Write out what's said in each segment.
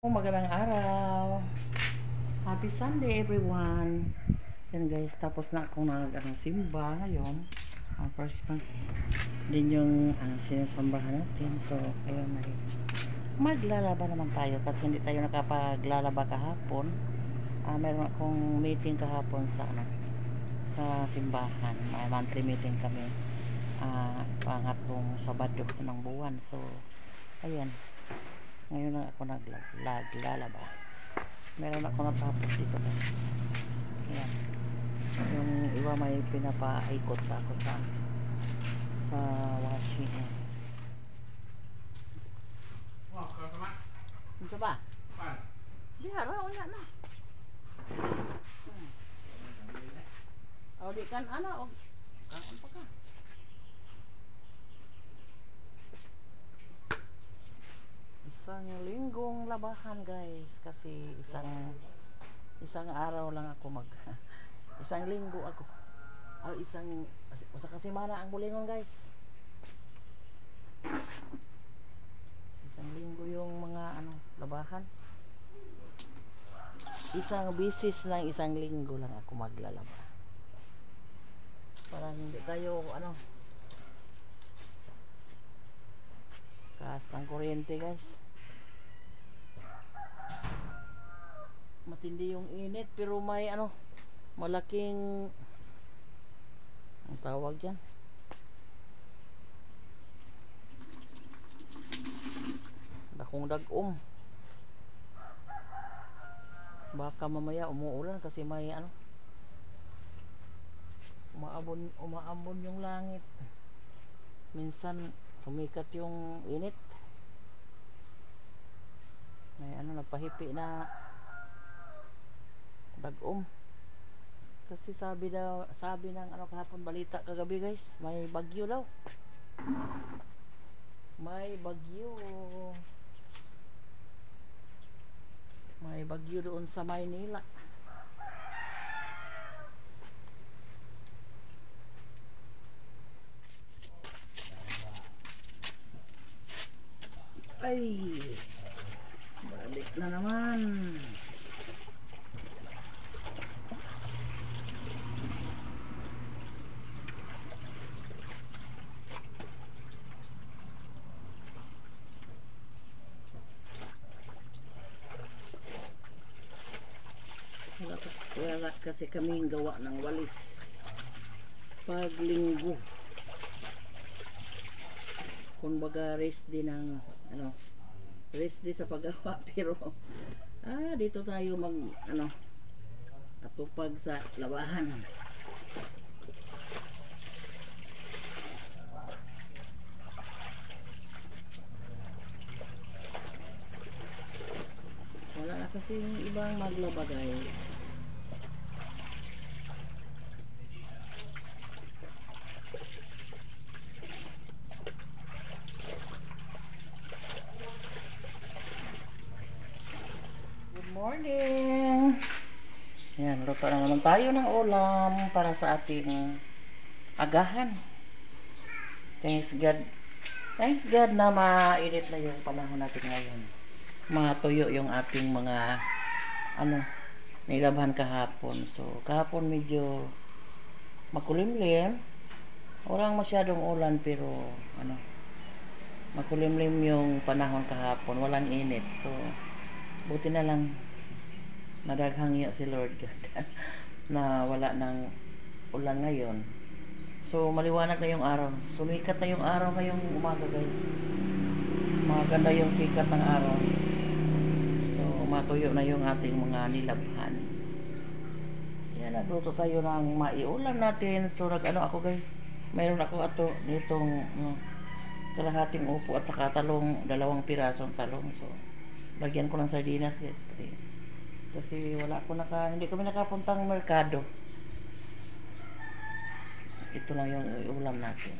Magandang araw. Happy Sunday everyone. Yan guys, tapos na akong simba ngayon. Christmas din yung sinasambahan natin. So, ayun na rin. Maglalaba naman tayo kasi hindi tayo nakapaglalaba kahapon. Meron akong meeting kahapon sa sa simbahan. May monthly meeting kami. Pangatlong Sabado ng buwan. So, ayan. Ngayon na ako naglalaba. Meron ako natapos dito guys. Ayan. Yung iba may pinapaikot pa ako sa washing. Ito ba? Diha ra wala na. Di kan ana kaon pa ka. Isang linggong labahan guys kasi isang araw lang ako isang linggo ako usa kasi mana ang bulingon guys, isang linggo yung mga labahan, isang bisis ng isang linggo lang ako maglalaba para hindi tayo kaas ng kuryente guys. Matindi yung init pero may malaking ang tawag dyan, dakong dagom. Baka mamaya umuulan kasi may umaambon yung langit, minsan sumikat yung init, may nagpahipi na dagom kasi sabi ng kahapon balita kagabi guys, may bagyo daw, may bagyo doon sa Maynila. Ay, balik na naman. Wala kasi kaming gawa ng walis pag linggo. Kumbaga rest din ng rest din sa paggawa pero dito tayo atupag sa labahan. Wala na kasi ibang maglaba guys. Morning. Yan, luto na naman tayo ng ulam para sa ating agahan. Thanks God na mainit na yung panahon natin ngayon. Matuyo yung ating mga nilabahan kahapon. So, kahapon medyo makulimlim. Walang masyadong ulan pero makulimlim yung panahon kahapon. Walang init. So, buti na lang nadaghangyo si Lord God na wala ng ulan ngayon. So maliwanag na yung araw, sumikat na yung araw ngayong umaga guys, maganda yung sikat ng araw. So matuyo na yung ating mga nilabhan. Yan, nagluto tayo ng maiulam natin. So ako guys, mayroon ako nitong kalahating upo at saka talong, 2 pirasong talong. So lagyan ko ng sardinas guys kasi hindi kami nakapuntang merkado. Ito lang yung ulam natin.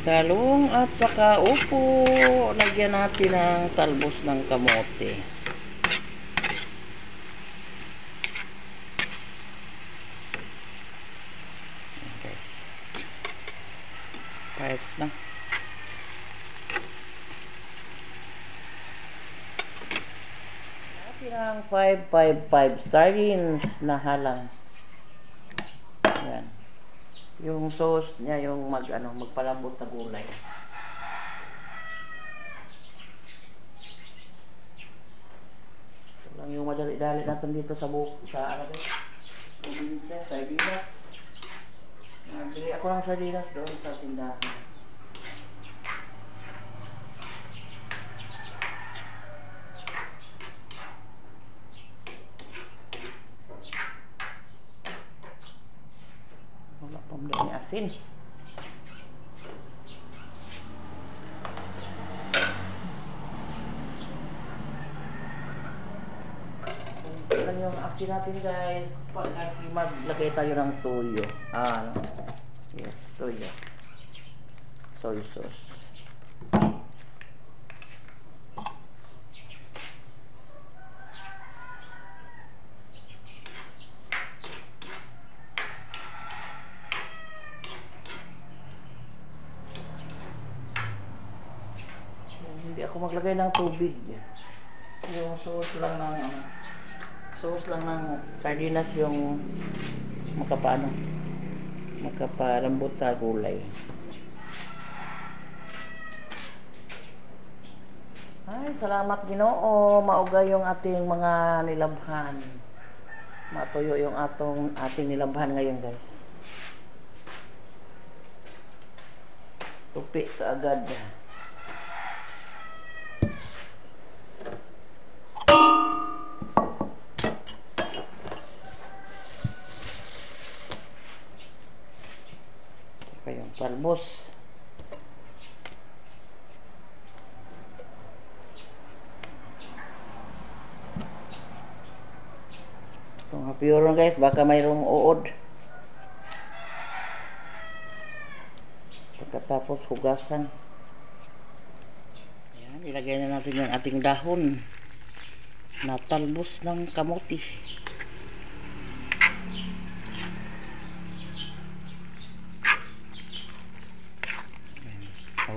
Talong at saka upo, lagyan natin ng talbos ng kamote. Guys, parts na. Ang 555 sardines na halang. Yan. Yung sauce niya yung magpalambot sa gulay. Ito lang yung madali-dali natin dito sa probinsya, sardinas. Bili ako ng sardinas doon sa tindahan. Wala pang dami asin. Ito yung asin natin guys. Kasi maglagay tayo ng toyo. Yes, soya. Soy sauce. Hindi ako maglagay ng tubig. Yung sauce lang ng sardinas yung makapalambot sa gulay. Ay, salamat Ginoo, mauga yung ating mga nilabhan. Matuyo yung ating nilabhan ngayon guys. Tupi kaagad. Yung talbos. Itong hapiuron guys, baka mayroong uod. Pagkatapos hugasan. Ayan, ilagay na natin yung ating dahon na talbos ng kamuti.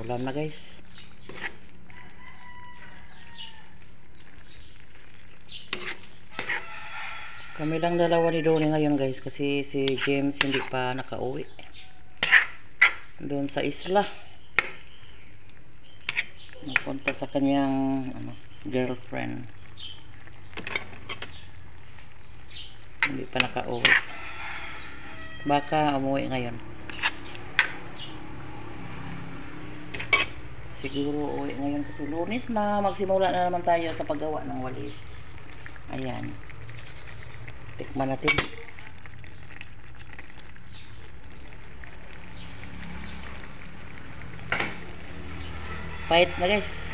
Ulam na guys. Kami lang dalawa ni Donnie ngayon guys kasi si James hindi pa nakauwi doon sa isla. Napunta sa kanyang girlfriend. Hindi pa nakauwi. Baka umuwi ngayon. Siguro uwi ngayon kasi Lunes na, magsimula na naman tayo sa paggawa ng walis. Ayan. Tikman natin. Bites na guys.